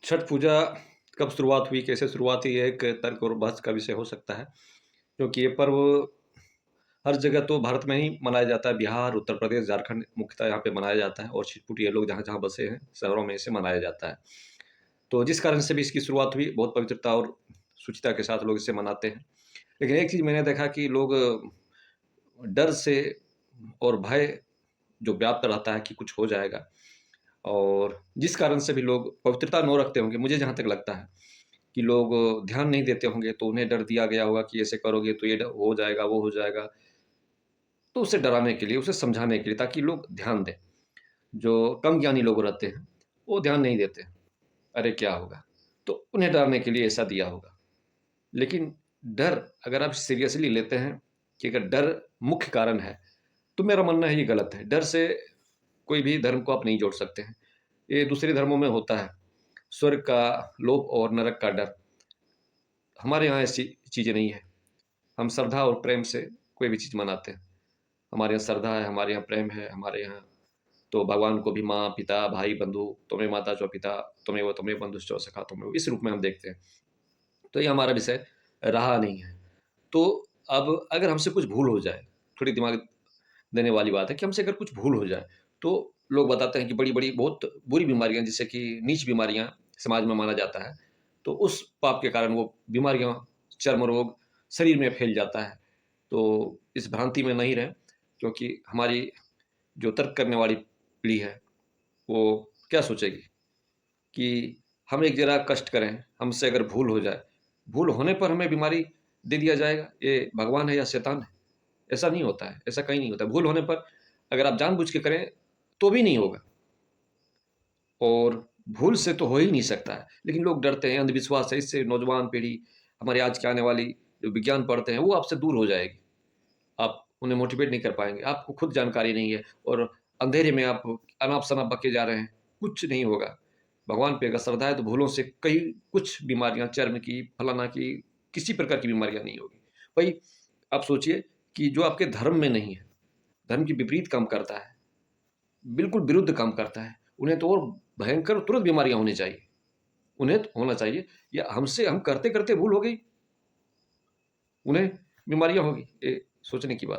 छठ पूजा कब शुरुआत हुई, कैसे शुरुआत हुई, एक तर्क और बहस का विषय हो सकता है, क्योंकि ये पर्व हर जगह तो भारत में ही मनाया जाता है। बिहार, उत्तर प्रदेश, झारखंड मुख्यतः यहाँ पे मनाया जाता है और छिटपुटिया लोग जहाँ-जहाँ बसे हैं, शहरों में इसे मनाया जाता है। तो जिस कारण से भी इसकी शुरुआत हुई, बहुत पवित्रता और शुचिता के साथ लोग इसे मनाते हैं। लेकिन एक चीज़ मैंने देखा कि लोग डर से और भय जो व्याप्त रहता है कि कुछ हो जाएगा, और जिस कारण से भी लोग पवित्रता न रखते होंगे, मुझे जहाँ तक लगता है कि लोग ध्यान नहीं देते होंगे, तो उन्हें डर दिया गया होगा कि ऐसे करोगे तो ये हो जाएगा, वो हो जाएगा। तो उसे डराने के लिए, उसे समझाने के लिए, ताकि लोग ध्यान दें। जो कम ज्ञानी लोग रहते हैं, वो ध्यान नहीं देते। अरे क्या होगा? तो उन्हें डराने के लिए ऐसा दिया होगा। लेकिन डर अगर आप सीरियसली लेते हैं कि अगर डर मुख्य कारण है, तो मेरा मानना है ये गलत है। डर से कोई भी धर्म को आप नहीं जोड़ सकते हैं। ये दूसरे धर्मों में होता है। स्वर्ग का लोभ और नरक का डर। हमारे यहाँ ऐसी चीज़ें नहीं है। हम श्रद्धा और प्रेम से कोई भी चीज़ मनाते हैं। हमारे यहाँ श्रद्धा है, हमारे यहाँ प्रेम है, हमारे यहाँ तो भगवान को भी माँ, पिता, भाई, बंधु, "त्वमेव माता च पिता, त्वमेव बन्धुश्च सखा त्वमेव", इस रूप में हम देखते हैं। तो ये हमारा विषय रहा नहीं है। तो अब अगर हमसे कुछ भूल हो जाए, थोड़ी दिमाग देने वाली बात है कि हमसे अगर कुछ भूल हो जाए, तो लोग बताते हैं कि बड़ी-बड़ी बहुत बुरी बीमारियाँ, जिससे कि नीच बीमारियाँ समाज में माना जाता है, तो उस पाप के कारण वो बीमारियाँ, चर्म रोग शरीर में फैल जाता है। तो इस भ्रांति में नहीं रहें, क्योंकि हमारी जो तर्क करने वाली पीढ़ी है, वो क्या सोचेगी कि हम एक ज़रा कष्ट करें, हमसे अगर भूल हो जाए, भूल होने पर हमें बीमारी दे दिया जाएगा, ये भगवान है या शैतान है? ऐसा नहीं होता है, ऐसा कहीं नहीं होता है। भूल होने पर अगर आप जानबूझ के करें, तो भी नहीं होगा, और भूल से तो हो ही नहीं सकता है। लेकिन लोग डरते हैं, अंधविश्वास है, इससे नौजवान पीढ़ी, हमारी आज की आने वाली जो विज्ञान पढ़ते हैं, वो आपसे दूर हो जाएगी। आप उन्हें मोटिवेट नहीं कर पाएँगे, आपको खुद जानकारी नहीं है और अंधेरे में आप अनाप-शनाप बके जा रहे हैं, कुछ नहीं होगा। भगवान पे अगर श्रद्धा है तो भूलों से कई कुछ बीमारियाँ, चर्म की, फलाना की, किसी प्रकार की बीमारियाँ नहीं होगी। वही आप सोचिए कि जो आपके धर्म में नहीं है, धर्म के विपरीत काम करता है, बिल्कुल विरुद्ध काम करता है, उन्हें तो और भयंकर तुरंत बीमारियाँ होनी चाहिए। उन्हें तो होना चाहिए, या हमसे हम करते-करते भूल हो गई, उन्हें बीमारियाँ होगी। ये सोचने की बात